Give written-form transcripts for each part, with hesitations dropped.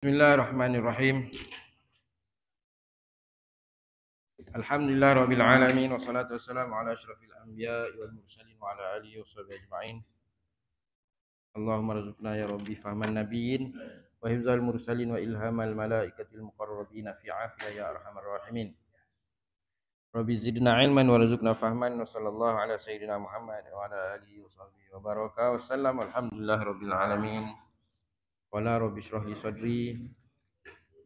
Bismillahirrahmanirrahim. Alhamdulillah rabbil alamin wassalatu wassalamu ala asyrafil anbiya'i wal mursalin wa ala alihi washabihi ajma'in. Allahumma rzuqna ya rabbi fahman nabiyyin wa hifzal mursalin wa ilhamal malaikatil muqarrabin fi afiyah ya arhamar rahimin. Rabbi zidna ilman warzuqna fahman wa sallallahu ala sayyidina Muhammad wa ala alihi washabihi wa baraka wa sallam. Alhamdulillah rabbil alamin. Wala rabbi shrah li sadri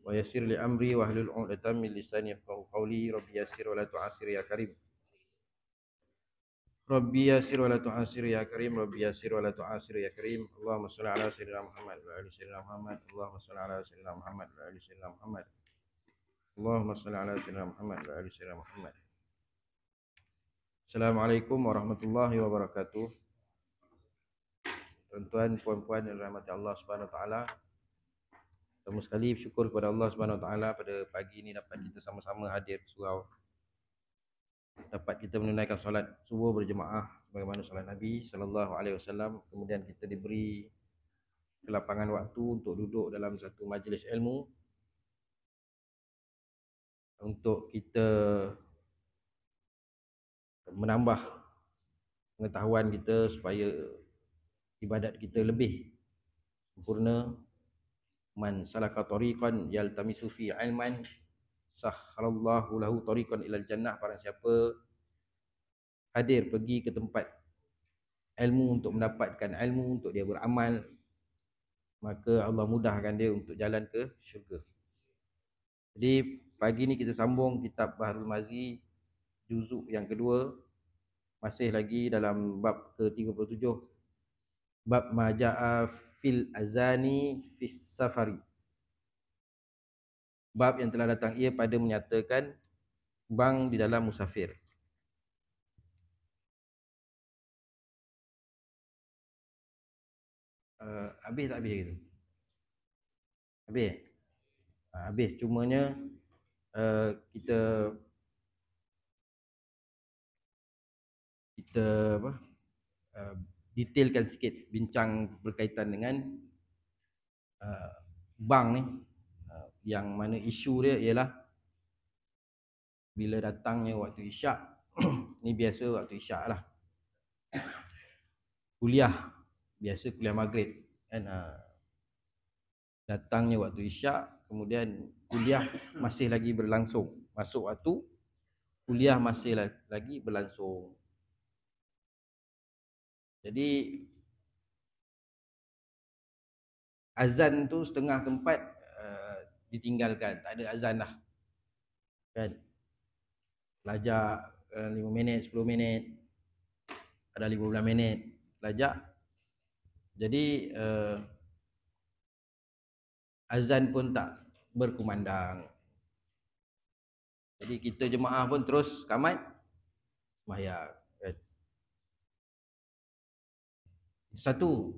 wa yassir li amri wa hlul 'uqdatam min lisani yafqahu qawli. Rabbi yassir wa la tu'assir ya karim. Rabbi yassir wa la tu'assir ya karim. Rabbi yassir wa la tu'assir ya karim. Allahumma shalli ala sayyidina Muhammad wa ali sayyidina Muhammad. Allahumma shalli ala sayyidina Muhammad wa ali sayyidina Muhammad. Allahumma shalli ala sayyidina Muhammad wa ali sayyidina Muhammad. Assalamualaikum warahmatullahi wabarakatuh. Tuan-tuan, puan-puan yang dirahmati Allah Subhanahu wa taala. Pertama sekali bersyukur kepada Allah Subhanahu wa taala pada pagi ini dapat kita sama-sama hadir surau. Dapat kita menunaikan solat subuh berjemaah sebagaimana solat Nabi sallallahu alaihi wasallam. Kemudian kita diberi kelapangan waktu untuk duduk dalam satu majlis ilmu untuk kita menambah pengetahuan kita supaya ibadat kita lebih sempurna. Man salaka tariqan yaltamisu fi ilman sahhalallahu lahu tariqan ilal jannah. Barang siapa hadir pergi ke tempat ilmu untuk mendapatkan ilmu untuk dia beramal, maka Allah mudahkan dia untuk jalan ke syurga. Jadi pagi ni kita sambung kitab Bahrul Mazi juzuk yang kedua, masih lagi dalam bab ke-37, bab maja'a fil azani fis safari. Bab yang telah datang ia pada menyatakan bang di dalam musafir. Habis tak habis gitu? Habis? Habis, cumanya kita apa? Detailkan sikit bincang berkaitan dengan bank ni, yang mana isu dia ialah bila datangnya waktu isyak. Ni biasa waktu isyak lah, kuliah, biasa kuliah maghrib kan, datangnya waktu isyak, kemudian kuliah masih lagi berlangsung, masuk waktu kuliah masih lagi berlangsung. Jadi azan tu setengah tempat ditinggalkan, tak ada azan dah kan. Lajak 5 minit, 10 minit, ada 15 minit lajak. Jadi azan pun tak berkumandang. Jadi kita jemaah pun terus qamat sembahyang kan. Satu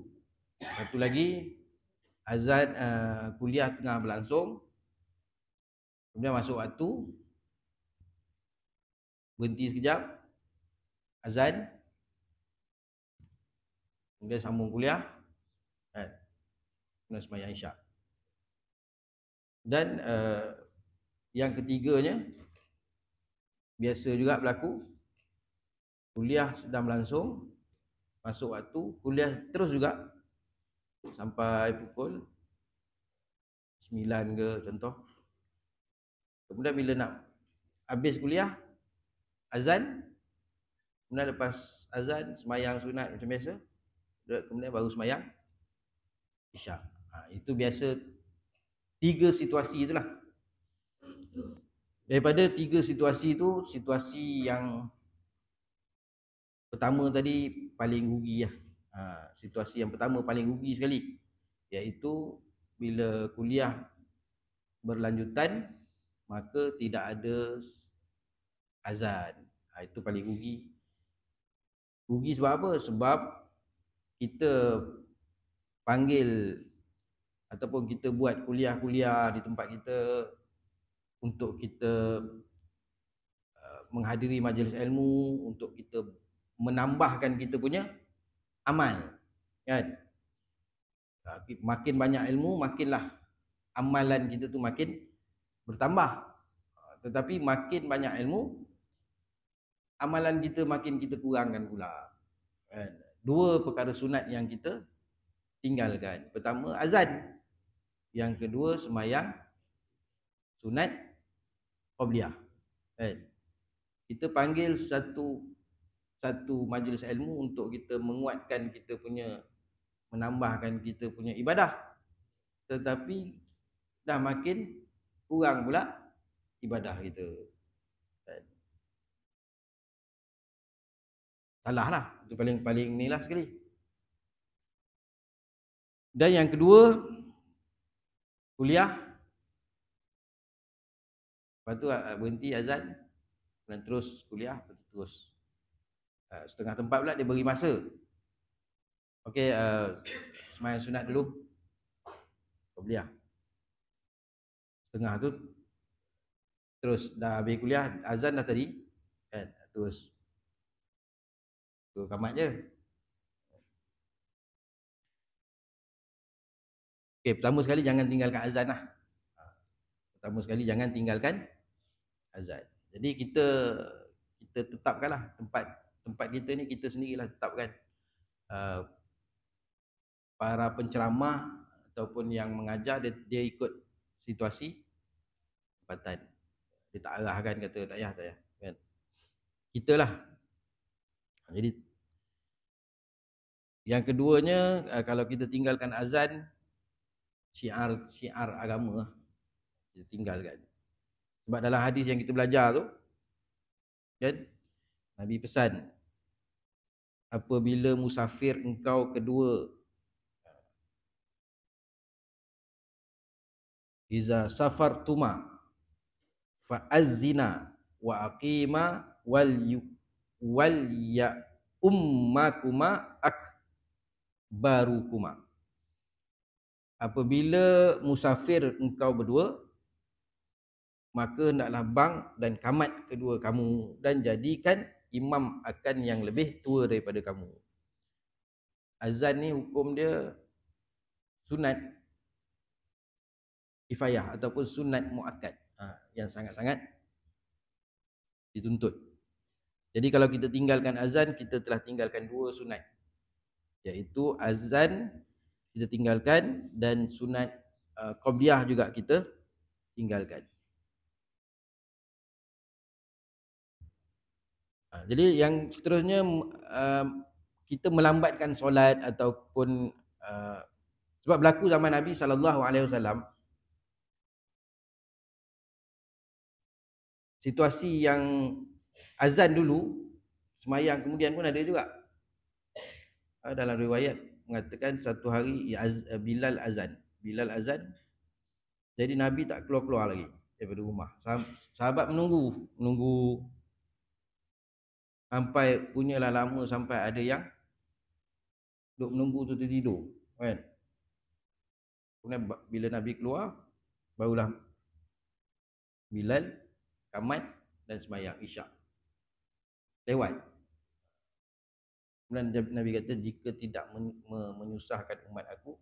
lagi, azan kuliah tengah berlangsung, kemudian masuk waktu, berhenti sekejap, azan, kemudian sambung kuliah kan, kemudian sembahyang isyak. Dan yang ketiganya biasa juga berlaku, kuliah sedang berlangsung, masuk waktu, kuliah terus juga sampai pukul 9 ke contoh. Kemudian bila nak habis kuliah, azan, kemudian lepas azan sembahyang sunat macam biasa, kemudian baru sembahyang isyak. Itu biasa 3 situasi itulah. Daripada 3 situasi itu, situasi yang pertama tadi paling rugi lah. Situasi yang pertama paling rugi sekali, iaitu bila kuliah berlanjutan maka tidak ada azan. Itu paling rugi. Rugi sebab apa? Sebab kita panggil ataupun kita buat kuliah-kuliah di tempat kita untuk kita menghadiri majlis ilmu, untuk kita menambahkan kita punya amal kan. Makin banyak ilmu, makinlah amalan kita tu makin bertambah. Tetapi makin banyak ilmu, amalan kita makin kita kurangkan pula. Dua perkara sunat yang kita tinggalkan. Pertama azan, yang kedua semayang sunat qabliyah. Kita panggil satu majlis ilmu untuk kita menguatkan kita punya, menambahkan kita punya ibadah. Tetapi dah makin kurang pula ibadah kita. Salah lah. Itu paling ni lah sekali. Dan yang kedua, kuliah. Lepas tu berhenti azan dan terus kuliah, terus setengah tempat pula dia beri masa. Okey, sembahyang sunat dulu, kuliah. Setengah tu terus dah habis kuliah, azan dah tadi kan, terus kamat je. Okey, pertama sekali jangan tinggalkan azan lah. Pertama sekali jangan tinggalkan azan. Jadi kita tetapkanlah tempat kita ni, kita sendirilah tetapkan. Para penceramah ataupun yang mengajar, dia ikut situasi tempatan. Dia tak arahkan kata tak payah kan. Kita lah. Jadi yang keduanya, kalau kita tinggalkan azan, syiar agama kita tinggalkan. Sebab dalam hadis yang kita belajar tu kan, Nabi pesan, apabila musafir engkau kedua, iza safartuma fa'azzina wa aqima wal ya ummakuma akbarukuma. Apabila musafir engkau berdua, maka hendaklah bang dan kamat kedua kamu, dan jadikan imam akan yang lebih tua daripada kamu. Azan ni hukum dia sunat kifayah ataupun sunat muakkad, yang sangat-sangat dituntut. Jadi kalau kita tinggalkan azan, kita telah tinggalkan dua sunat, iaitu azan kita tinggalkan dan sunat qabliyah juga kita tinggalkan. Jadi yang seterusnya, kita melambatkan solat ataupun sebab berlaku zaman Nabi SAW situasi yang azan dulu, semayang kemudian pun ada juga. Dalam riwayat mengatakan satu hari Bilal azan, jadi Nabi tak keluar lagi daripada rumah. Sahabat menunggu sampai punyalah lama, sampai ada yang duk menunggu tu tertidur kan. Kemudian bila Nabi keluar, barulah Bilal kamat dan sembahyang isyak. Lewat. Kemudian Nabi kata, jika tidak menyusahkan umat aku,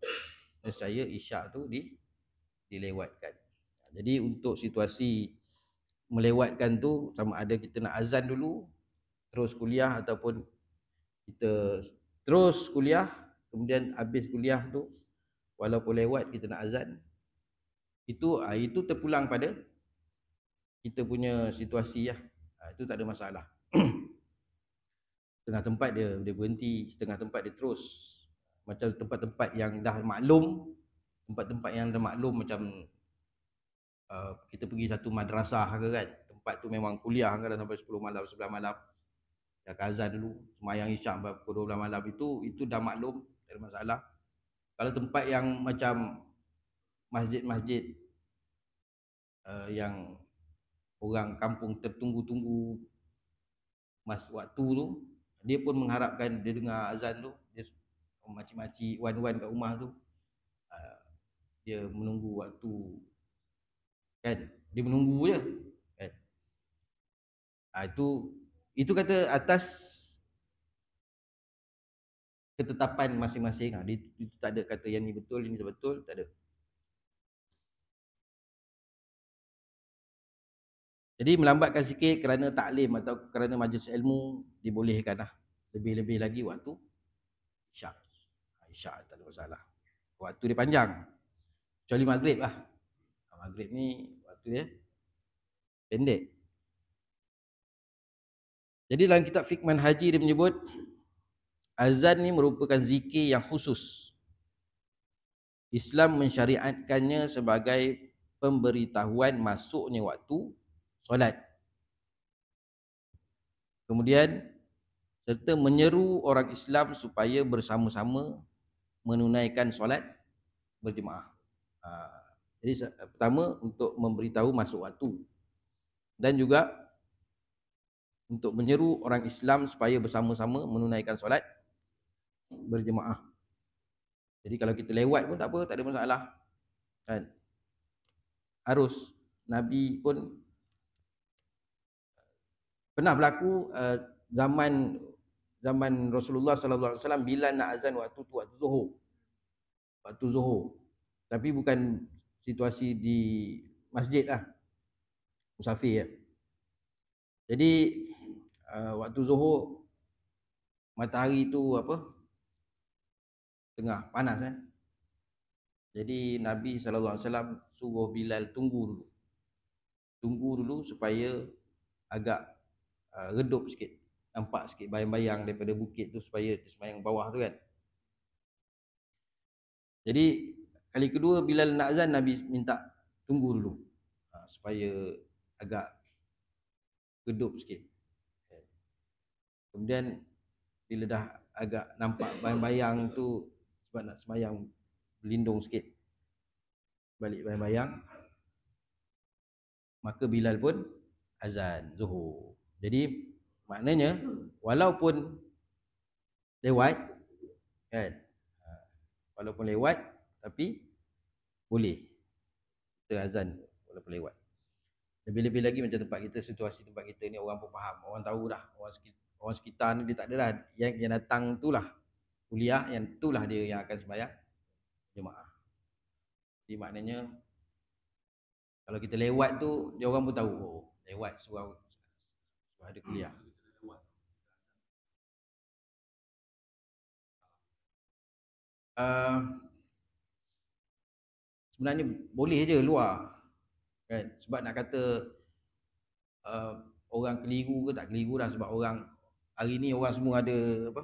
nescaya isyak tu dilewatkan. Jadi untuk situasi melewatkan tu, sama ada kita nak azan dulu terus kuliah, ataupun kita terus kuliah kemudian habis kuliah tu walaupun lewat kita nak azan, itu terpulang pada kita punya situasi lah. Itu tak ada masalah. Setengah tempat dia berhenti, setengah tempat dia terus. Macam tempat-tempat yang dah maklum, macam kita pergi satu madrasah ke kan, tempat tu memang kuliah kadang sampai 10 malam, 11 malam, dah azan dulu, semayang isyak pukul 12 malam, itu dah maklum, tak ada masalah. Kalau tempat yang macam masjid-masjid yang orang kampung tertunggu-tunggu waktu tu, dia pun mengharapkan dia dengar azan tu, dia makcik-makcik wan-wan kat rumah tu, dia menunggu waktu kan, dia menunggu je kan. Itu kata atas ketetapan masing-masing. Itu tak ada kata yang ni betul, ini tak betul, tak ada. Jadi melambatkan sikit kerana taklim atau kerana majlis ilmu dibolehkan lah. Lebih-lebih lagi waktu isyak. Isyak tak ada masalah. Waktu dia panjang. Kecuali maghrib lah. Maghrib ni waktu dia pendek. Jadi dalam kitab Fiqh Manhaji dia menyebut azan ni merupakan zikir yang khusus. Islam mensyariatkannya sebagai pemberitahuan masuknya waktu solat. Kemudian serta menyeru orang Islam supaya bersama-sama menunaikan solat berjemaah. Jadi pertama untuk memberitahu masuk waktu dan juga untuk menyeru orang Islam supaya bersama-sama menunaikan solat berjemaah. Jadi kalau kita lewat pun tak apa, tak ada masalah. Kan? Harus Nabi pun pernah berlaku zaman Rasulullah sallallahu alaihi wasallam bila nak azan waktu tu waktu Zuhur. Waktu Zuhur. Tapi bukan situasi di masjid lah. Musafir ya. Jadi waktu Zuhur matahari tu apa? Tengah panas Jadi Nabi sallallahu alaihi wasallam suruh Bilal tunggu dulu. Tunggu dulu supaya agak redup sikit. Nampak sikit bayang-bayang daripada bukit tu supaya semayang bawah tu kan. Jadi kali kedua Bilal nak azan, Nabi minta tunggu dulu supaya agak redup sikit. Kemudian bila dah agak nampak bayang-bayang tu sebab nak semayang berlindung sikit balik bayang-bayang, maka Bilal pun azan Zuhur. Jadi maknanya walaupun lewat kan, walaupun lewat tapi boleh kita azan walaupun lewat. Lebih-lebih lagi macam tempat kita, situasi tempat kita ni orang pun faham, orang tahu dah, orang sekitar ni dia tak adalah yang datang tu lah kuliah, yang itulah dia yang akan sembahyang jemaah. Jadi maknanya kalau kita lewat tu dia orang pun tahu, oh lewat surau ada kuliah. Sebenarnya boleh je luar kan, sebab nak kata orang keliru ke tak keliru dah, sebab orang hari ni orang semua ada apa,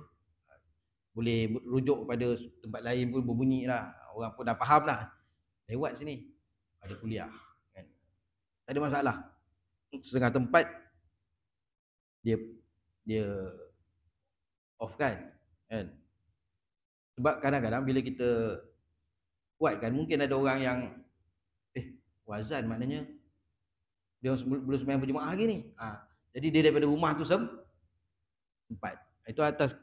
boleh rujuk pada tempat lain pun berbunyi lah, orang pun dah faham lah lewat sini ada kuliah kan, tak ada masalah. Setengah tempat dia off kan, sebab kadang-kadang bila kita buat kan, mungkin ada orang yang wazan maknanya dia belum sembahyang berjemaah lagi ni. Jadi dia daripada rumah tu sempat. Itu atas.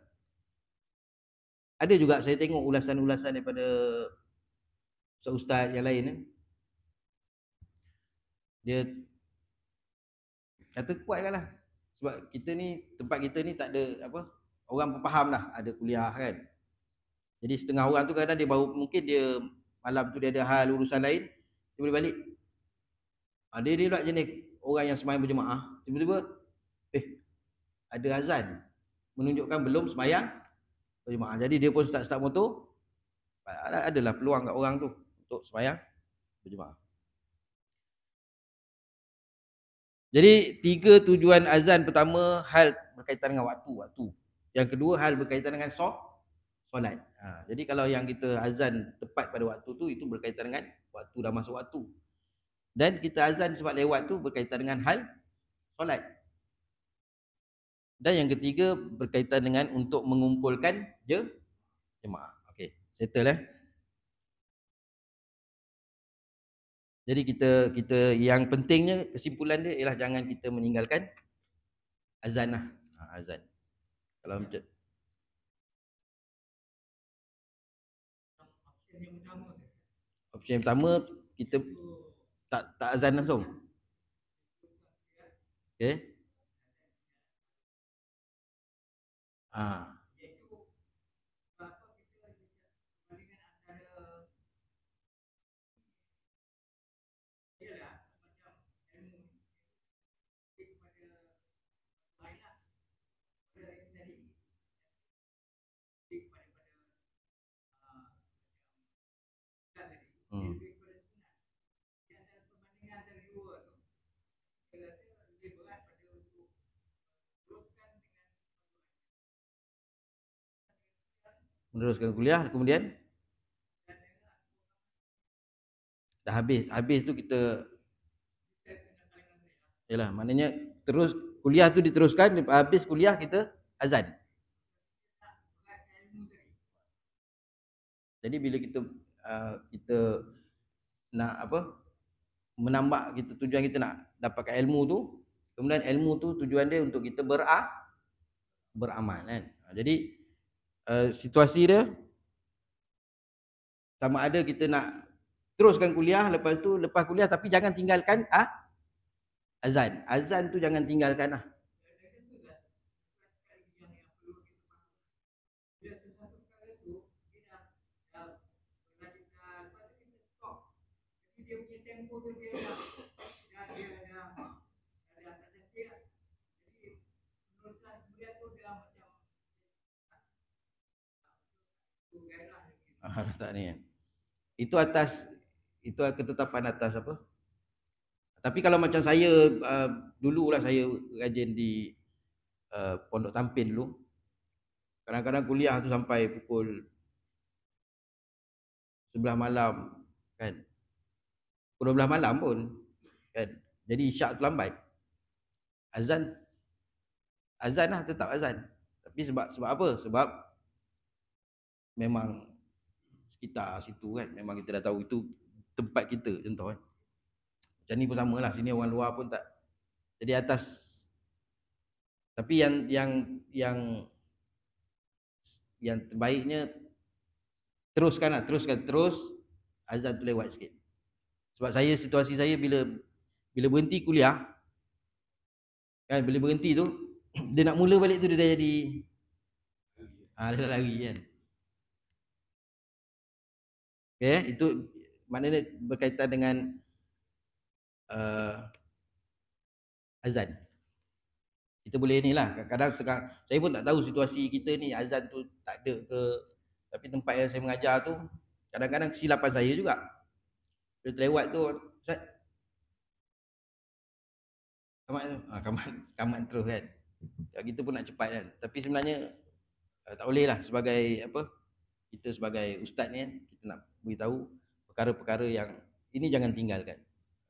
Ada juga saya tengok ulasan-ulasan daripada ustaz yang lain. Dia kata kuatkanlah. Sebab kita ni, tempat kita ni tak ada apa, orang pun faham lah ada kuliah kan. Jadi setengah orang tu kadang dia baru, mungkin dia malam tu dia ada hal urusan lain, dia boleh balik. Dia pula jenis orang yang sembahyang berjemaah, tiba-tiba ada azan menunjukkan belum sembahyang berjemaah. Jadi dia pun start motor, adalah peluang kat orang tu untuk sembahyang berjemaah. Jadi 3 tujuan azan: pertama, hal berkaitan dengan waktu. Yang kedua, hal berkaitan dengan solat. Jadi kalau yang kita azan tepat pada waktu tu, itu berkaitan dengan waktu, dah masuk waktu. Dan kita azan sebab lewat tu berkaitan dengan hal solat. Dan yang ketiga berkaitan dengan untuk mengumpulkan jemaah. Okey, settle Jadi kita yang pentingnya, kesimpulan dia ialah jangan kita meninggalkan azan lah. Azan. Kalau macam option yang pertama, kita tak azan langsung. Okey. Meneruskan kuliah, kemudian dah habis tu kita, yalah, maknanya terus kuliah tu diteruskan, habis kuliah kita azan. Jadi bila kita nak apa, menambah kita, tujuan kita nak dapatkan ilmu tu, kemudian ilmu tu tujuan dia untuk kita beramal kan. Jadi situasi dia sama ada kita nak teruskan kuliah, lepas kuliah tapi jangan tinggalkan azan. Azan tu jangan tinggalkan lah. Tak ni kan. Itu ketetapan atas apa? Tapi kalau macam saya dululah saya rajin di Pondok Tampin dulu. Kadang-kadang kuliah tu sampai pukul 11 malam kan. Pukul 12 malam pun kan. Jadi isyak tu lambat. Azan lah, tetap azan. Tapi sebab apa? Sebab memang sekitar situ kan, memang kita dah tahu itu tempat kita contoh kan. Macam ni pun samalah, sini orang luar pun tak. Jadi atas, tapi yang terbaiknya terus azan tu lewat sikit. Sebab situasi saya bila berhenti kuliah kan, bila berhenti tu dia nak mula balik tu dia dah jadi dia dah lari kan. Okay, itu maknanya berkaitan dengan azan. Kita boleh ni lah, kadang-kadang sekarang saya pun tak tahu situasi kita ni azan tu tak ada ke, tapi tempat yang saya mengajar tu kadang-kadang kesilapan saya juga. Bila terlewat tu Ustaz, kamat terus kan. Kita pun nak cepat kan, tapi sebenarnya tak boleh lah. Sebagai apa, kita sebagai ustaz ni kan, kita nak beritahu perkara-perkara yang ini jangan tinggalkan,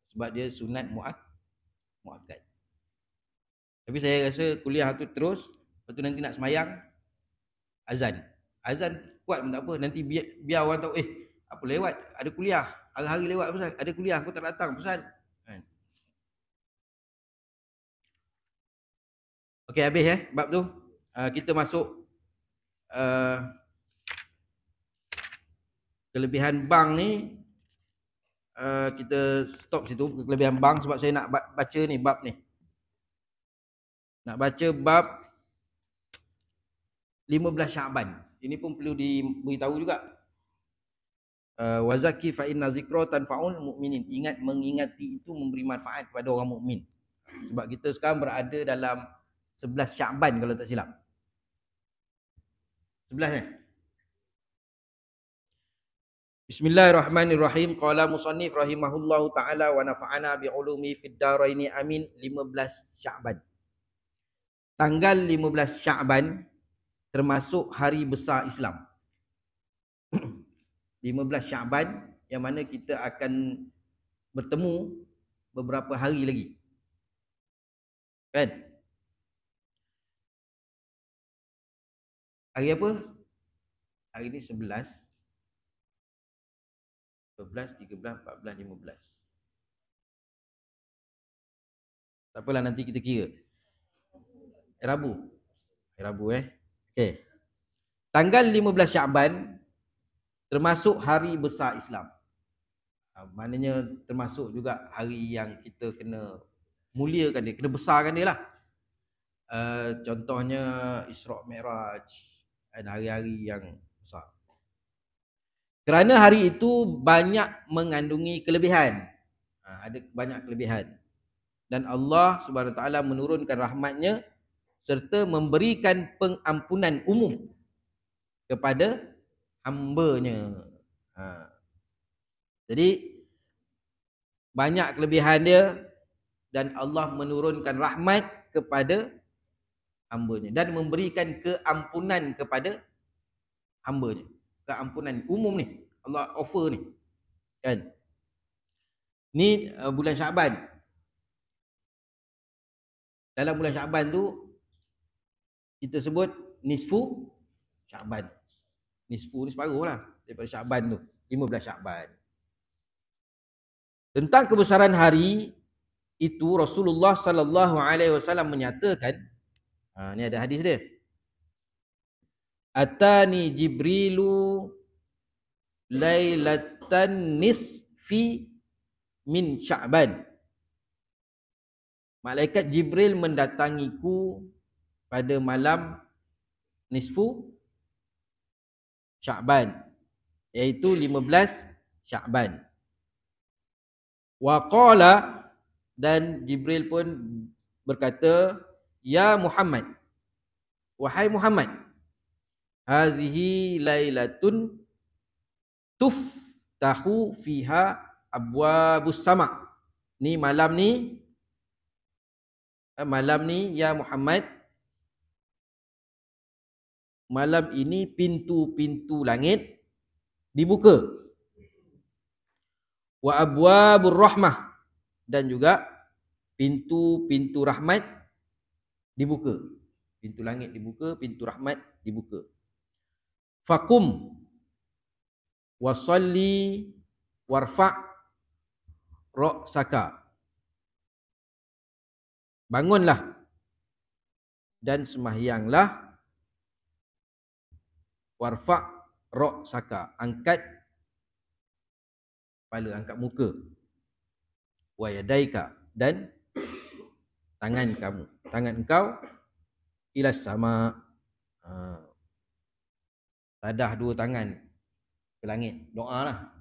sebab dia sunat muakkad. Tapi saya rasa kuliah tu terus, lepas tu nanti nak semayang azan kuat pun tak apa, nanti biar orang tahu apa lewat, ada kuliah, hari-hari lewat pasal ada kuliah, aku tak datang pasal kan. Okey, habis bab tu. Kita masuk kelebihan bank ni. Kita stop situ kelebihan bank, sebab saya nak baca ni bab ni. Nak baca bab 15 Syaban. Ini pun perlu diberitahu juga. Wazaki fa inna zikra tanfa'ul mu'minin. Mengingati itu memberi manfaat kepada orang mukmin. Sebab kita sekarang berada dalam 11 Syaban kalau tak silap. 11 Bismillahirrahmanirrahim. Qala musannif rahimahullahu taala wa nafa'ana bi ulumi fid daraini amin. 15 Syaban. Tanggal 15 Syaban termasuk hari besar Islam. 15 Syaban yang mana kita akan bertemu beberapa hari lagi. Kan? Hari apa? Hari ni 11, 12, 13, 14, 15. Tak apalah, nanti kita kira. Rabu. Okey. Tanggal 15 Syaban termasuk hari besar Islam. Maknanya termasuk juga hari yang kita kena muliakan dia, kena besarkan dia lah. Contohnya Isra' Mi'raj dan hari-hari yang besar. Kerana hari itu banyak mengandungi kelebihan. Ada banyak kelebihan. Dan Allah Subhanahu Wa Taala menurunkan rahmatnya serta memberikan pengampunan umum kepada hamba-Nya. Jadi banyak kelebihan dia dan Allah menurunkan rahmat kepada hamba-Nya dan memberikan keampunan kepada hamba-Nya. Keampunan umum ni Allah offer ni. Kan? Ni bulan Syaban. Dalam bulan Syaban tu kita sebut nisfu Syaban. Nisfu ni separuh lah daripada Syaban tu. 15 Syaban. Tentang kebesaran hari itu Rasulullah sallallahu alaihi wasallam menyatakan, ni ada hadis dia. Atani Jibrilu lailatan nisfi min Sya'ban. Malaikat Jibril mendatangiku pada malam nisfu Sya'ban, iaitu 15 Sya'ban. Wa qala, dan Jibril pun berkata, ya Muhammad, wahai Muhammad, hazihi lailatun tuftahu fiha abwabus sama. Ni malam ni ya Muhammad, malam ini pintu-pintu langit dibuka. Wa abwabur rahmah, dan juga pintu-pintu rahmat dibuka. Pintu langit dibuka, pintu rahmat dibuka. Faqum wasalli warfa' ra'saka. Bangunlah dan sembahyanglah, warfa' ra'saka, angkat kepala, angkat muka, wa yadaika, dan tangan kamu, tangan engkau, ila sama, tadah dua tangan ke langit, doa lah.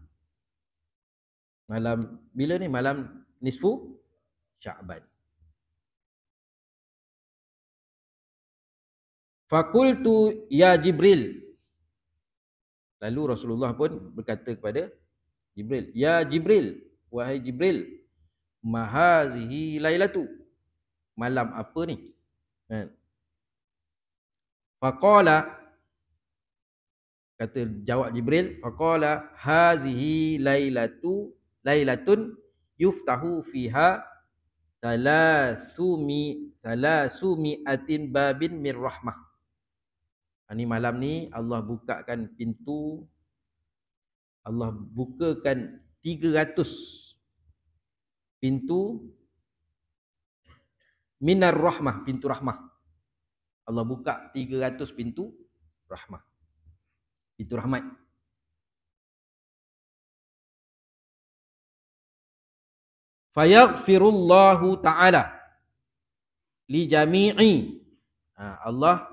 Malam bila ni? Malam nisfu Sya'ban. Fakultu ya Jibril. Lalu Rasulullah pun berkata kepada Jibril, ya Jibril, wahai Jibril, mahazihi lailatu, malam apa ni? Faqala, kata jawab Jibril, faqala hazihi lailatun yuftahu fiha salasumi babin mir rahmah. Ini malam ni Allah bukakan pintu, Allah bukakan 300 pintu minar rahmah, pintu rahmah. Allah buka 300 pintu rahmah, pintu rahmat. Fayaghfirullahu ta'ala li jami'i, Allah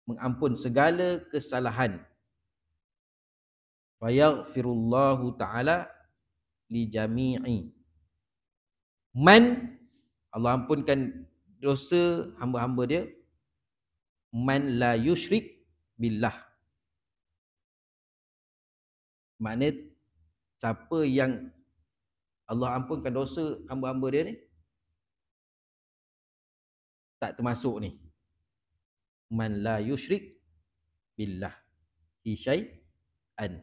mengampun segala kesalahan. Fayaghfirullahu ta'ala li jami'i man, Allah ampunkan dosa hamba-hamba dia, man la yusyrik billah. Maknanya siapa yang Allah ampunkan dosa hamba-hamba dia ni, tak termasuk ni, man la yusyrik billah fi syai'an,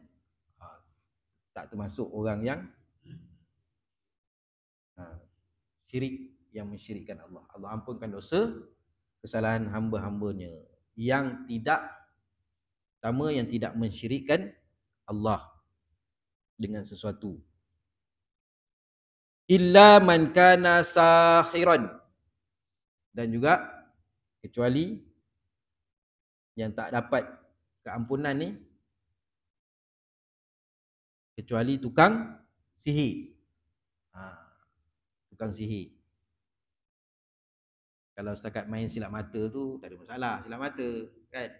tak termasuk orang yang syirik, yang mensyirikkan Allah. Allah ampunkan dosa kesalahan hamba-hambanya yang tidak mensyirikkan Allah dengan sesuatu. Illa man kana sakhiran, dan juga kecuali yang tak dapat keampunan ni, kecuali tukang sihir. Tukang sihir. Kalau setakat main silap mata tu tak ada masalah, silap mata kan.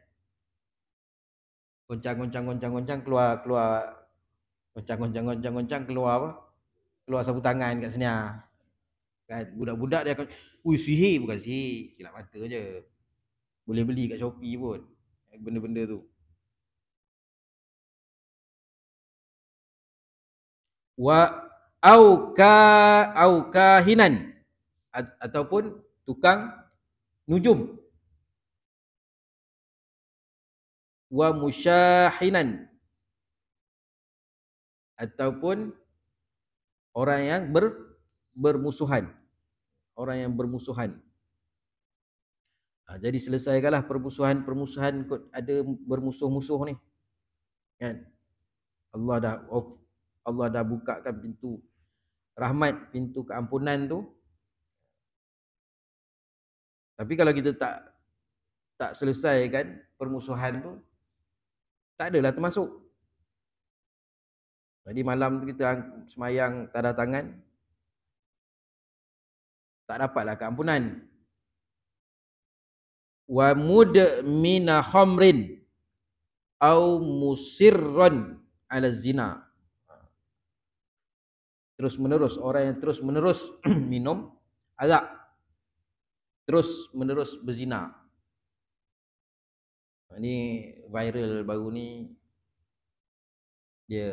Goncang keluar goncang keluar apa? Keluar sapu tangan kat sini kan. Budak-budak dia akan, sihir, bukan sihir, silap mata je. Boleh beli kat Shopee pun benda-benda tu. wa au kahinan, ataupun tukang nujum, wa musyahinan, ataupun orang yang bermusuhan, orang yang bermusuhan. Jadi selesaikanlah permusuhan kot ada bermusuh-musuh ni, kan? Allah dah bukakan pintu rahmat, pintu keampunan tu. Tapi kalau kita tak selesaikan permusuhan tu, tak adalah termasuk. Jadi malam tu kita semayang tanda tangan, tak dapatlah keampunan. Wa mudmina khamrin au musirran ala zina. Terus menerus, orang yang terus menerus minum arak, terus menerus berzina. Ini viral baru ni, dia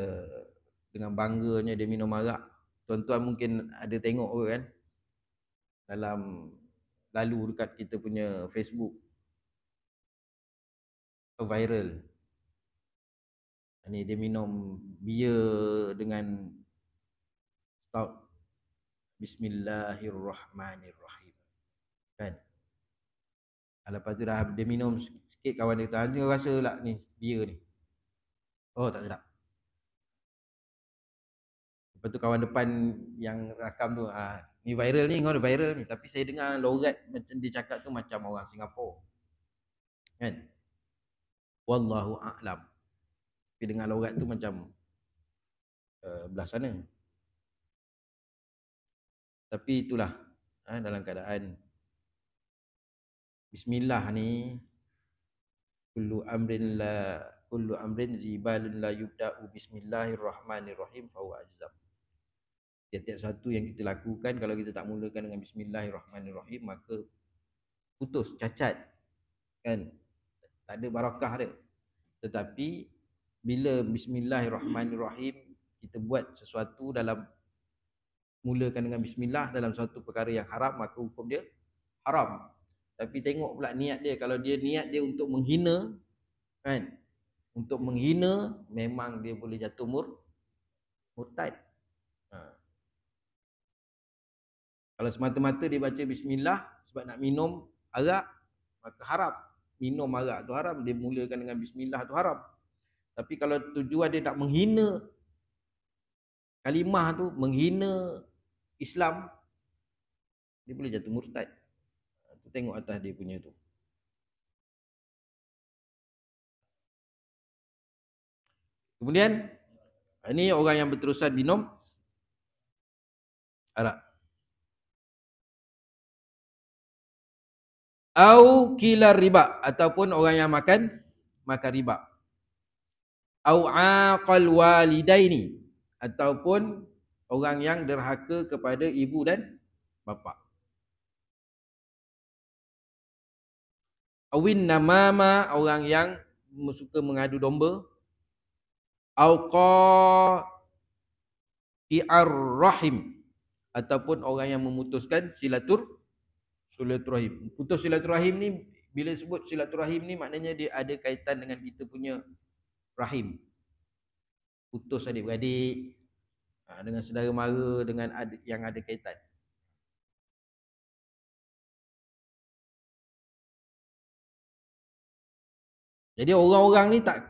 dengan bangganya dia minum arak. Tuan-tuan mungkin ada tengok kan, dalam lalu dekat kita punya Facebook, viral. Ini dia minum bia dengan stout. Bismillahirrahmanirrahim, kan? Lepas tu dah dia minum sikit, kawan dia kata, "Ni rasa lah ni bia ni." Oh, tak sedap. Lepas tu kawan depan yang rakam tu, ni viral ni, kau ada viral ni. Tapi saya dengar logat macam dia cakap tu macam orang Singapura, kan? Wallahu a'lam. Tapi dengar logat tu macam belah sana. Tapi itulah, dalam keadaan Bismillah ni, kullu amrin zibalun la yubda'u bismillahirrahmanirrahim fahuwa ajzam. Tiap-tiap satu yang kita lakukan, kalau kita tak mulakan dengan bismillahirrahmanirrahim, maka putus, cacat, kan? Tak ada barakah dia. Tetapi bila bismillahirrahmanirrahim, kita buat sesuatu mulakan dengan bismillah dalam suatu perkara yang haram, maka hukum dia haram. Tapi tengok pula niat dia. Kalau dia niat dia untuk menghina, kan? Untuk menghina, memang dia boleh jatuh murtad. Kalau semata-mata dia baca bismillah sebab nak minum arak, maka haram. Minum arak tu haram, dia mulakan dengan bismillah tu haram. Tapi kalau tujuan dia nak menghina kalimah tu, menghina Islam, dia boleh jatuh murtad. Tengok atas dia punya tu. Kemudian ini orang yang berterusan minum arak. Au kilar riba, ataupun orang yang makan riba. Au aqal walidaini, ataupun orang yang derhaka kepada ibu dan bapa. Awin namama, orang yang suka mengadu domba. Au qati'ar rahim, ataupun orang yang memutuskan silaturahim. Putus silaturahim ni, bila sebut silaturahim ni, maknanya dia ada kaitan dengan kita punya rahim. Putus adik-beradik, dengan saudara mara, dengan yang ada kaitan. Jadi orang-orang ni tak,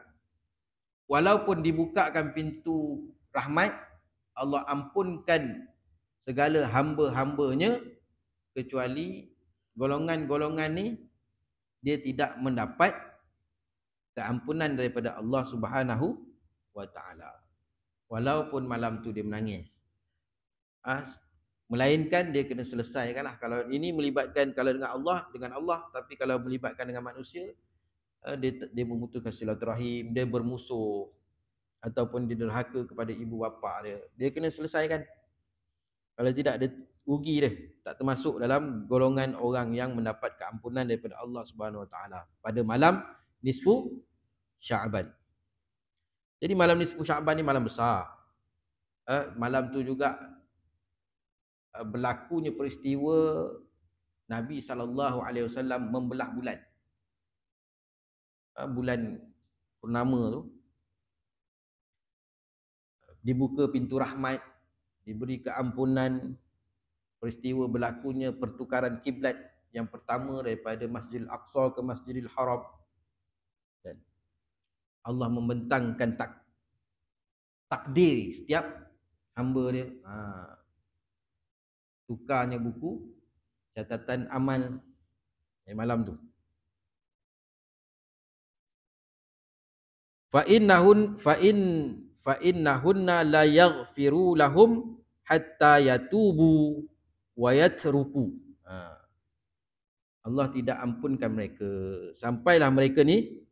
walaupun dibukakan pintu rahmat, Allah ampunkan segala hamba-hambanya, kecuali golongan-golongan ni dia tidak mendapat keampunan daripada Allah Subhanahu wa taala. Walaupun malam tu dia menangis, melainkan dia kena selesaikanlah. Kalau ini melibatkan, kalau dengan Allah, tapi kalau melibatkan dengan manusia, dia memutuskan silaturahim, dia bermusuh, ataupun dia derhaka kepada ibu bapa dia kena selesaikan. Kalau tidak, dia rugi dia, tak termasuk dalam golongan orang yang mendapat keampunan daripada Allah Subhanahu Wa Taala pada malam nisfu Sya'ban. Jadi malam nisfu Sya'ban ni malam besar. malam tu juga berlakunya peristiwa Nabi SAW membelah bulan. Bulan purnama tu dibuka pintu rahmat, diberi keampunan, peristiwa berlakunya pertukaran kiblat yang pertama daripada Masjidil Aqsa ke Masjidil Haram, dan Allah membentangkan takdir setiap hamba dia. Tukarnya buku catatan amal malam tu. Fa innahunna la yaghfiru lahum hatta yatubu wa yatruku. Allah tidak ampunkan mereka sampailah mereka ni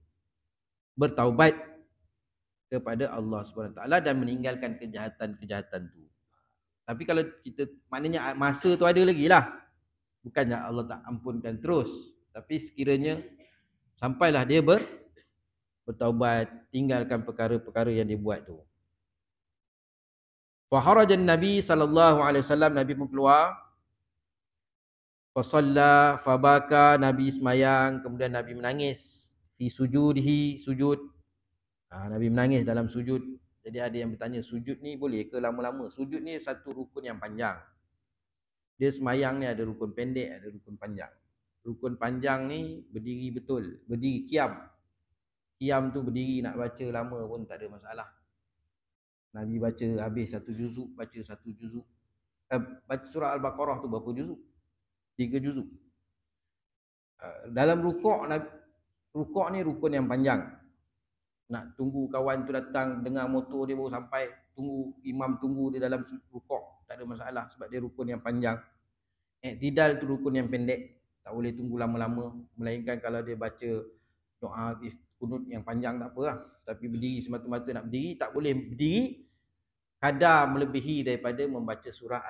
bertaubat kepada Allah SWT dan meninggalkan kejahatan-kejahatan tu. Tapi kalau kita, maknanya masa tu ada lagi lah. Bukannya Allah tak ampunkan terus, tapi sekiranya sampailah dia bertaubat, tinggalkan perkara-perkara yang dia buat tu. Fa harajan Nabi SAW, Nabi pun keluar. Fa shalla fa baka, Nabi semayang, kemudian Nabi menangis. Fi sujudihi, sujud. Nabi menangis dalam sujud. Jadi ada yang bertanya, sujud ni boleh ke lama-lama? Sujud ni satu rukun yang panjang. Dia semayang ni ada rukun pendek, ada rukun panjang. Rukun panjang ni berdiri betul, berdiri qiyam. Qiyam tu berdiri nak baca lama pun tak ada masalah. Nabi baca habis satu juzuk, baca satu juzuk. Baca surah Al-Baqarah tu berapa juzuk? 3 juzuk. Dalam rukuk ni rukun yang panjang. Nak tunggu kawan tu datang, dengar motor dia baru sampai, imam tunggu dia dalam rukuk, tak ada masalah sebab dia rukun yang panjang. I'tidal tu rukun yang pendek, tak boleh tunggu lama-lama, melainkan kalau dia baca doa kunut yang panjang tak apa lah. Tapi berdiri semata-mata nak berdiri, tak boleh berdiri kadar melebihi daripada membaca surah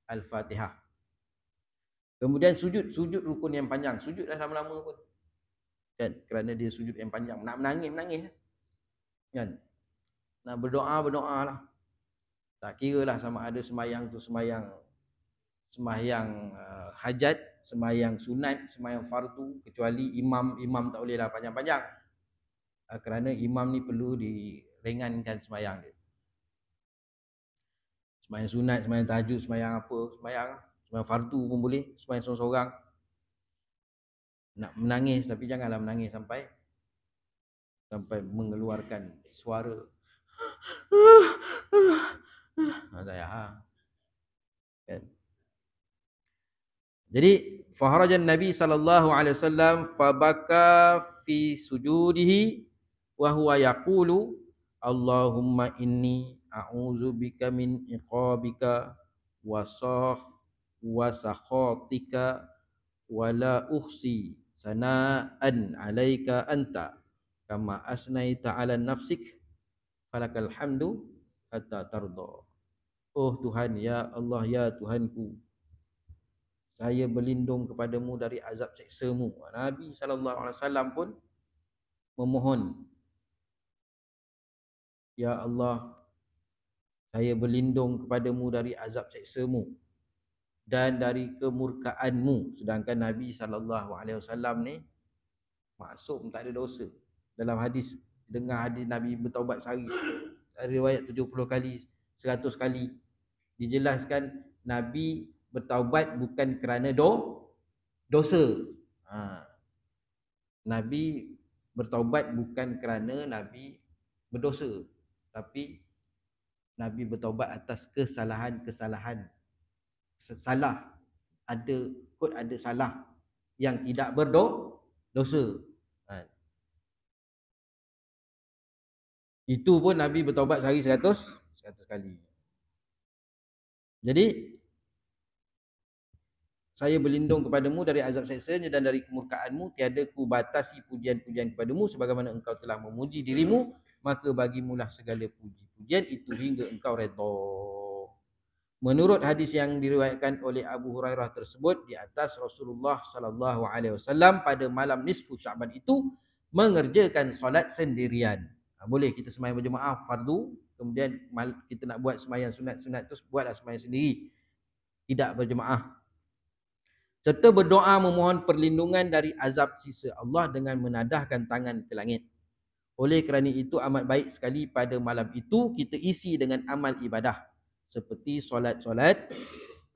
Al-Fatihah. Kemudian sujud rukun yang panjang, sujudlah lama-lama pun. Kan, kerana dia sujud yang panjang, nak menangis kan, nak berdoa lah. Tak kira lah sama ada semayang tu semayang hajat, semayang sunat, semayang fardu, kecuali imam tak boleh lah panjang-panjang, kerana imam ni perlu diringankan semayang dia. Semayang sunat, semayang tahajud, semayang fardu pun boleh, semayang seorang-seorang. Nak menangis, tapi janganlah menangis sampai mengeluarkan suara. Kan? Jadi faharajan Nabi SAW fabaka fi sujudihi wa huwa yaqulu Allahumma inni a'udzubika min iqabika wa sakhatika wa la uhsi sana'an 'alaika anta kama asnaita 'ala nafsik falakal hamdu hatta tarda. Oh Tuhan, ya Allah, ya Tuhanku, saya berlindung kepadamu dari azab seksa-Mu. Nabi SAW pun memohon, ya Allah, saya berlindung kepadamu dari azab seksa-Mu dan dari kemurkaan-Mu. Sedangkan Nabi SAW ni maksum, tak ada dosa. Dalam hadis, dengar hadis Nabi bertaubat sehari, riwayat 70 kali, 100 kali, dijelaskan Nabi bertaubat bukan kerana dosa. Nabi bertaubat bukan kerana Nabi berdosa, tapi Nabi bertaubat atas kesalahan-kesalahan. Salah, ada salah yang tidak berdosa. Itu pun Nabi bertaubat sehari 100 kali. Jadi saya berlindung kepadamu dari azab seksa-Nya dan dari kemurkaan-Mu. Tiada ku batasi pujian-pujian kepadamu sebagaimana engkau telah memuji dirimu, maka bagimulah segala puji-pujian itu hingga engkau redha. Menurut hadis yang diriwayatkan oleh Abu Hurairah tersebut di atas, Rasulullah SAW pada malam nisfu Syaban itu mengerjakan solat sendirian. Boleh kita sembahyang berjemaah fardu, kemudian kita nak buat sembahyang sunat-sunat tu, buatlah sembahyang sendiri, tidak berjemaah. Serta berdoa memohon perlindungan dari azab siksa Allah dengan menadahkan tangan ke langit. Oleh kerana itu amat baik sekali pada malam itu kita isi dengan amal ibadah seperti solat-solat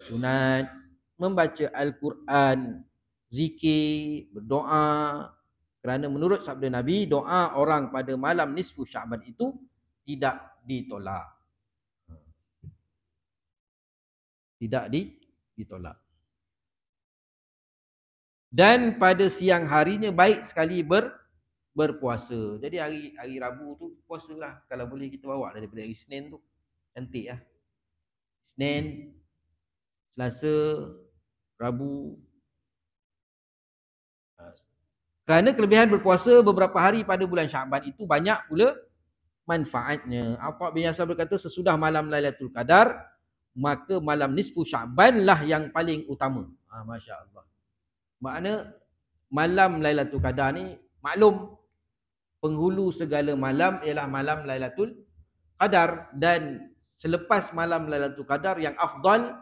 sunat, membaca Al-Quran, zikir, berdoa. Kerana menurut sabda Nabi, doa orang pada malam nisfu Sya'ban itu tidak ditolak. Tidak ditolak. Dan pada siang harinya baik sekali berpuasa. Jadi hari Rabu tu puasalah. Kalau boleh kita bawa daripada hari Senin tu. Cantik lah. Senin, Selasa, Rabu. Kerana kelebihan berpuasa beberapa hari pada bulan Sya'ban itu banyak pula manfaatnya. Atha bin Yasar berkata, sesudah malam Lailatul Qadar, maka malam nisfu Sya'ban lah yang paling utama. Masya Allah. Makna malam Lailatul Qadar ni, maklum penghulu segala malam ialah malam Lailatul Qadar, dan selepas malam Lailatul Qadar yang afdal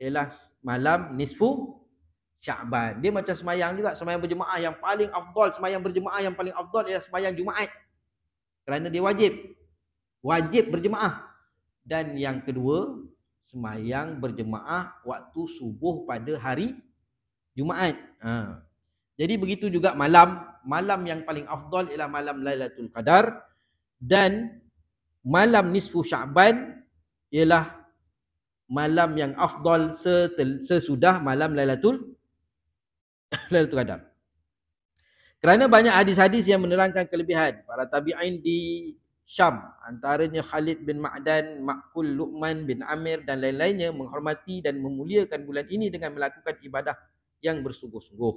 ialah malam nisfu Sya'ban. Dia macam semayang juga, semayang berjemaah yang paling afdal, semayang berjemaah yang paling afdal ialah semayang Jumaat. Kerana dia wajib berjemaah. Dan yang kedua, semayang berjemaah waktu subuh pada hari Jumaat. Jadi begitu juga malam yang paling afdal ialah malam Lailatul Qadar, dan malam nisfu Sya'ban ialah malam yang afdal sesudah malam Lailatul Qadar. Kerana banyak hadis-hadis yang menerangkan kelebihan para tabi'in di Syam, antaranya Khalid bin Ma'dan, Ma'kul Luqman bin Amir dan lain-lainnya menghormati dan memuliakan bulan ini dengan melakukan ibadah yang bersungguh-sungguh.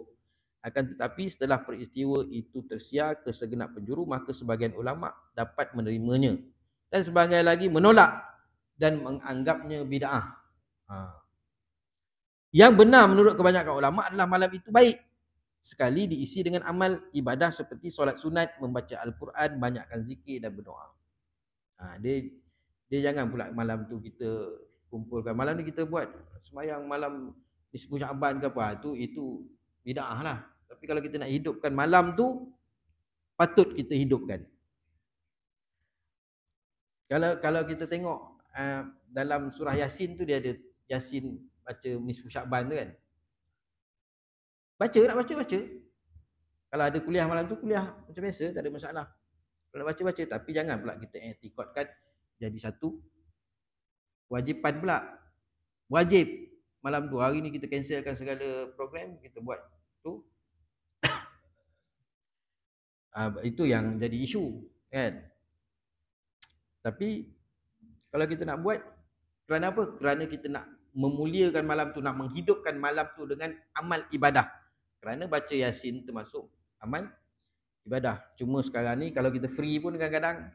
Akan tetapi setelah peristiwa itu tersiar ke segenap penjuru, maka sebahagian ulama dapat menerimanya dan sebahagian lagi menolak dan menganggapnya bid'ah. Yang benar menurut kebanyakan ulama adalah malam itu baik sekali diisi dengan amal ibadah seperti solat sunat, membaca Al-Quran, banyakkan zikir dan berdoa. Dia jangan pula malam tu kita kumpulkan. Malam ni kita buat sembahyang malam nisfu Sya'ban ke apa, itu bid'ah lah. Tapi kalau kita nak hidupkan malam tu, patut kita hidupkan. Kalau kita tengok dalam surah Yasin tu, dia ada Yasin baca nisfu Sya'ban tu kan. Nak baca. Kalau ada kuliah malam tu, kuliah macam biasa, tak ada masalah. Kalau baca, tapi jangan pula kita i'tiqadkan jadi satu wajipan pula. Wajib malam tu, hari ni kita cancelkan segala program, kita buat tu. Itu yang jadi isu kan. Tapi kalau kita nak buat, kerana apa? Kerana kita nak memuliakan malam tu, nak menghidupkan malam tu dengan amal ibadah. Kerana baca Yasin termasuk amal ibadah. Cuma sekarang ni kalau kita free pun kadang-kadang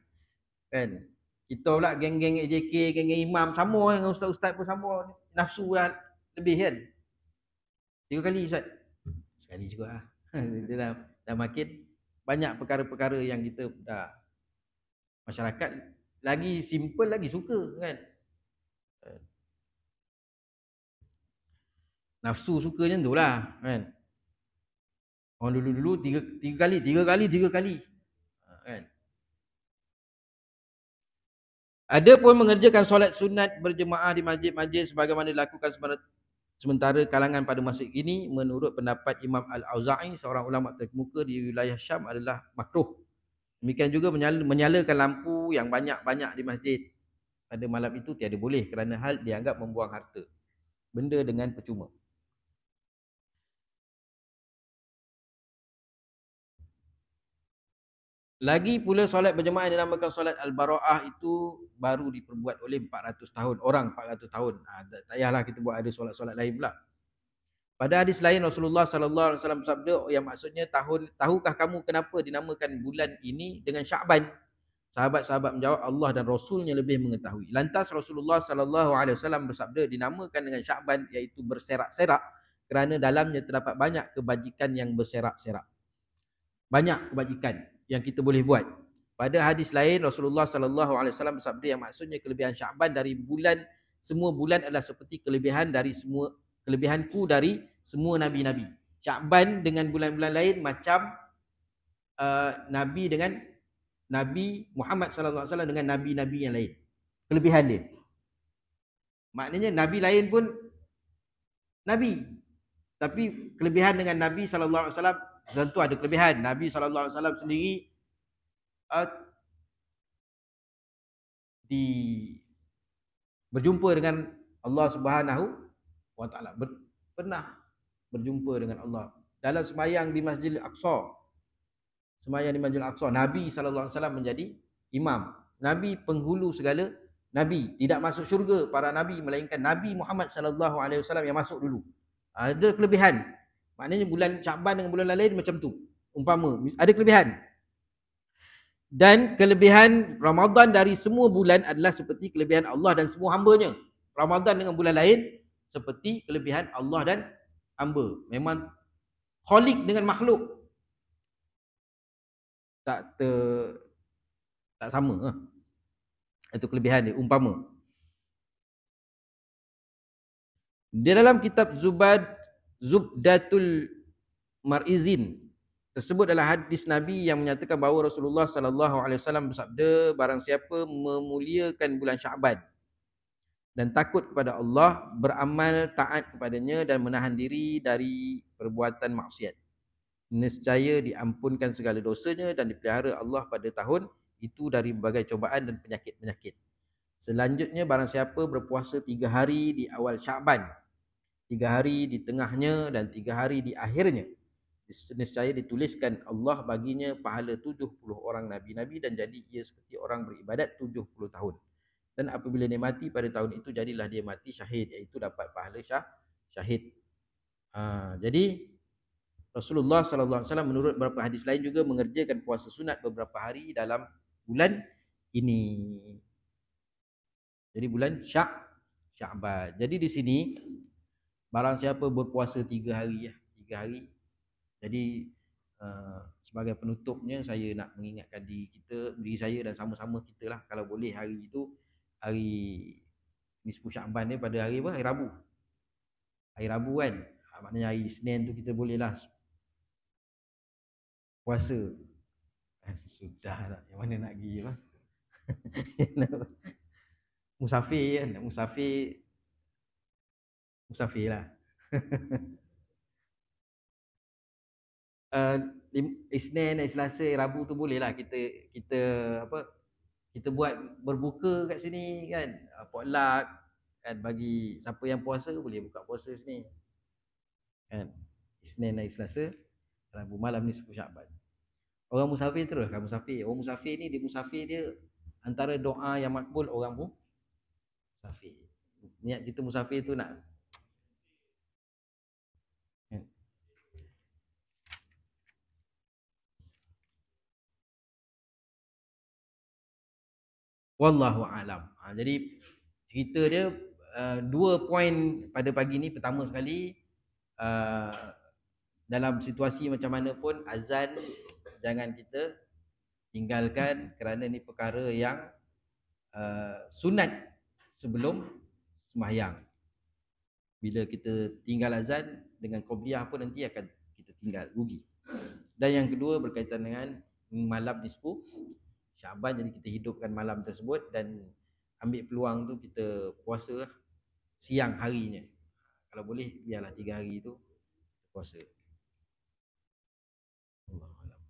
kan, kita pula geng-geng AJK, geng-geng imam sama dengan ustaz-ustaz pun sama, nafsu dah lebih kan. 3 kali Ustaz. Sekali juga lah. Dia dah makin banyak perkara-perkara yang kita dah, masyarakat lagi simple lagi suka kan. Nafsu suka macam tu lah kan. Orang dulu tiga kali kan. Ada pun mengerjakan solat sunat berjemaah di masjid-masjid sebagaimana dilakukan sementara kalangan pada masa ini, menurut pendapat Imam Al-Auza'i, seorang ulama terkemuka di wilayah Syam, adalah makruh. Demikian juga menyalakan lampu yang banyak-banyak di masjid pada malam itu tiada boleh, kerana hal dianggap membuang harta, benda dengan percuma. Lagi pula solat berjemaah yang dinamakan solat Al-Bara'ah itu baru diperbuat oleh 400 tahun. Orang 400 tahun. Tak payahlah kita buat ada solat-solat lain pula. Pada hadis lain Rasulullah sallallahu alaihi wasallam bersabda, yang maksudnya tahukah kamu kenapa dinamakan bulan ini dengan Sya'ban? Sahabat-sahabat menjawab, Allah dan Rasulnya lebih mengetahui. Lantas Rasulullah sallallahu alaihi wasallam bersabda, dinamakan dengan Sya'ban iaitu berserak-serak kerana dalamnya terdapat banyak kebajikan yang berserak-serak. Banyak kebajikan yang kita boleh buat. Pada hadis lain Rasulullah sallallahu alaihi wasallam bersabda yang maksudnya kelebihan Syaban dari bulan, semua bulan adalah seperti kelebihan dari semua kelebihanku dari semua nabi-nabi. Syaban dengan bulan-bulan lain macam nabi dengan Nabi Muhammad sallallahu alaihi wasallam dengan nabi-nabi yang lain. Kelebihan dia. Maknanya nabi lain pun nabi, tapi kelebihan dengan Nabi sallallahu alaihi wasallam tentu ada kelebihan. Nabi sallallahu alaihi wasallam sendiri di berjumpa dengan Allah Subhanahu wa taala. Pernah berjumpa dengan Allah dalam sembahyang di Masjidil Aqsa. Sembahyang di Masjidil Aqsa, Nabi sallallahu alaihi wasallam menjadi imam. Nabi penghulu segala nabi, tidak masuk syurga para nabi melainkan Nabi Muhammad sallallahu alaihi wasallam yang masuk dulu. Ada kelebihan. Maknanya bulan Syaban dengan bulan lain macam tu. Umpama ada kelebihan. Dan kelebihan Ramadan dari semua bulan adalah seperti kelebihan Allah dan semua hamba-Nya. Ramadan dengan bulan lain seperti kelebihan Allah dan hamba. Memang khalik dengan makhluk tak sama. Itu kelebihan dia, umpama. Di dalam kitab Zubdatul Marizin tersebut adalah hadis Nabi yang menyatakan bahawa Rasulullah sallallahu alaihi wasallam bersabda, barang siapa memuliakan bulan Syaban dan takut kepada Allah, beramal taat kepadanya dan menahan diri dari perbuatan maksiat, nescaya diampunkan segala dosanya dan dipelihara Allah pada tahun itu dari berbagai cobaan dan penyakit-penyakit. Selanjutnya barang siapa berpuasa 3 hari di awal Syaban, 3 hari di tengahnya dan 3 hari di akhirnya, nescaya dituliskan Allah baginya pahala 70 orang nabi-nabi dan jadi ia seperti orang beribadat 70 tahun. Dan apabila dia mati pada tahun itu, jadilah dia mati syahid, iaitu dapat pahala syahid. Jadi Rasulullah sallallahu alaihi wasallam menurut beberapa hadis lain juga mengerjakan puasa sunat beberapa hari dalam bulan ini. Jadi bulan Syaban. Jadi di sini barang siapa berpuasa 3 hari 3 hari. Jadi sebagai penutupnya saya nak mengingatkan diri saya dan sama-sama kita lah, kalau boleh hari itu, hari nisfu Syaban ni pada hari apa? Hari Rabu. Hari Rabu kan. Maknanya hari Isnin tu kita boleh lah puasa. Sudah lah. Yang mana nak pergi lah. Musafir kan. Musafir lah. Isnin, Selasa, Rabu tu boleh lah kita apa, kita buat berbuka kat sini kan, potluck kan, bagi siapa yang puasa boleh buka puasa sini kan. Isnin dan Selasa, Rabu malam ni 10 Syaban. Orang musafir terus kan musafir. Orang musafir ni, dia musafir dia antara doa yang makbul orang musafir. Niat kita musafir tu nak wallahu alam. Jadi cerita dia 2 poin pada pagi ni. Pertama sekali, dalam situasi macam mana pun azan jangan kita tinggalkan, kerana ni perkara yang sunat sebelum sembahyang. Bila kita tinggal azan dengan qobliyah pun nanti akan kita tinggal, rugi. Dan yang kedua berkaitan dengan malam nisfu Syaban, jadi kita hidupkan malam tersebut dan ambil peluang tu kita puasa siang harinya. Kalau boleh biarlah 3 hari tu puasa. Allahuakbar.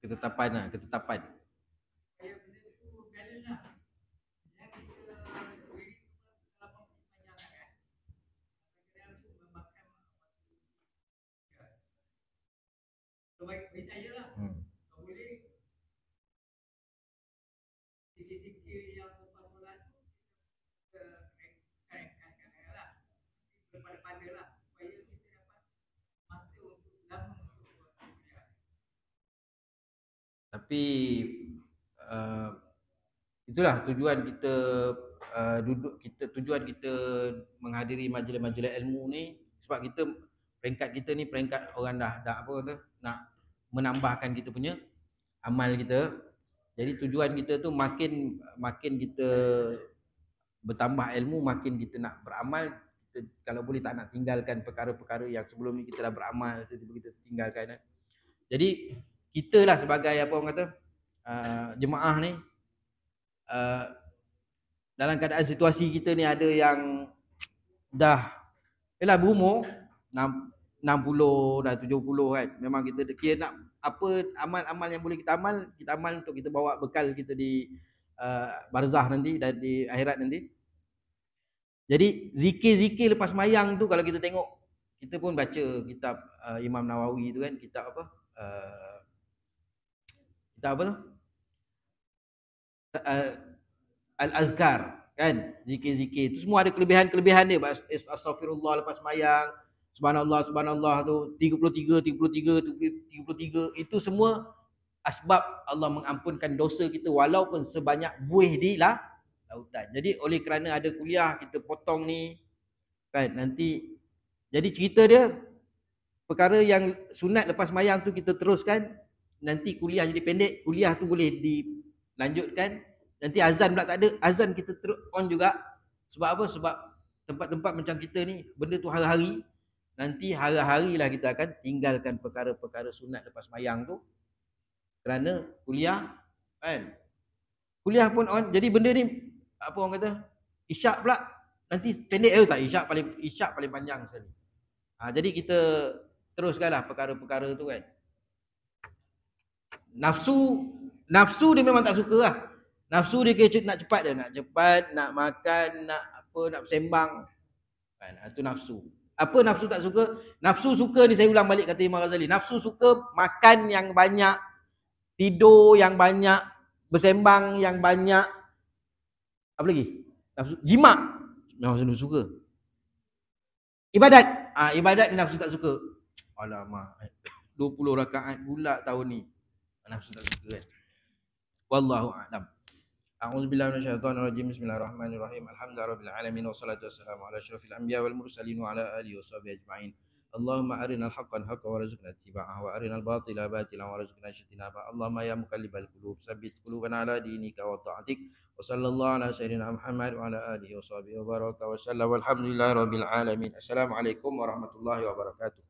Ketetapan. Tapi uh, itulah tujuan kita tujuan kita menghadiri majlis-majlis ilmu ni, sebab kita peringkat kita ni peringkat orang dah apa tu, nak menambahkan kita punya amal kita. Jadi tujuan kita tu makin kita bertambah ilmu, makin kita nak beramal. Kita kalau boleh tak nak tinggalkan perkara-perkara yang sebelum ni kita dah beramal, tiba-tiba kita tinggalkan. Jadi kita lah sebagai apa orang kata jemaah ni, dalam keadaan situasi kita ni ada yang dah berumur 60 dah 70 kan. Memang kita kira nak apa amal-amal yang boleh kita amal untuk kita bawa bekal kita di barzah nanti dan di akhirat nanti. Jadi zikir-zikir lepas mayang tu kalau kita tengok, kita pun baca kitab Imam Nawawi tu kan, kitab apa? Kitab apa tu? Al-Azkar kan, zikir-zikir tu semua ada kelebihan-kelebihan dia. Astaghfirullah lepas mayang, subhanallah tu 33 itu semua asbab Allah mengampunkan dosa kita walaupun sebanyak buih di lautan. Jadi oleh kerana ada kuliah kita potong ni kan, nanti jadi cerita dia perkara yang sunat lepas mayang tu kita teruskan, nanti kuliah jadi pendek, kuliah tu boleh dilanjutkan. Nanti azan pula tak ada, azan kita terus on juga. Sebab apa? Sebab tempat-tempat macam kita ni benda tu hari-hari. Nanti hari-hari lah kita akan tinggalkan perkara-perkara sunat lepas mayang tu kerana kuliah kan. Kuliah pun on. Jadi benda ni apa orang kata, isyak pula nanti pendek tak, isyak paling panjang sekali. Jadi kita teruskanlah perkara-perkara tu kan. Nafsu dia memang tak suka lah. Nafsu dia nak cepat dia, nak cepat, nak makan, nak apa, nak bersembang kan. Itu nafsu. Apa nafsu tak suka? Nafsu suka ni, saya ulang balik kata Imam Ghazali, nafsu suka makan yang banyak, tidur yang banyak, bersembang yang banyak. Apa lagi? Nafsu jima. Nafsu suka. Ibadat. Ibadat ni nafsu tak suka. Alamak. 20 rakaat pula tahun ni. Nafsu tak suka kan. Wallahu a'lam. A'udzubillahi minasyaitonirrajim. Bismillahirrahmanirrahim. Alhamdulillahirabbil alamin wassalatu wassalamu ala asyrafil anbiya wal mursalin wa ala alihi washabihi ajmain. Allahumma arinal haqqan haqqan warzuqna ittiba'ahu wa arinal batila batilan warzuqna ijtinabah. Allahumma ya muqallibal qulub tsabbit qulubana ala dinika wa ta'atik. Wa sallallahu ala sayyidina Muhammad wa ala alihi washabihi wa baraka wa sallam. Walhamdulillahirabbil alamin. Assalamualaikum warahmatullahi wabarakatuh.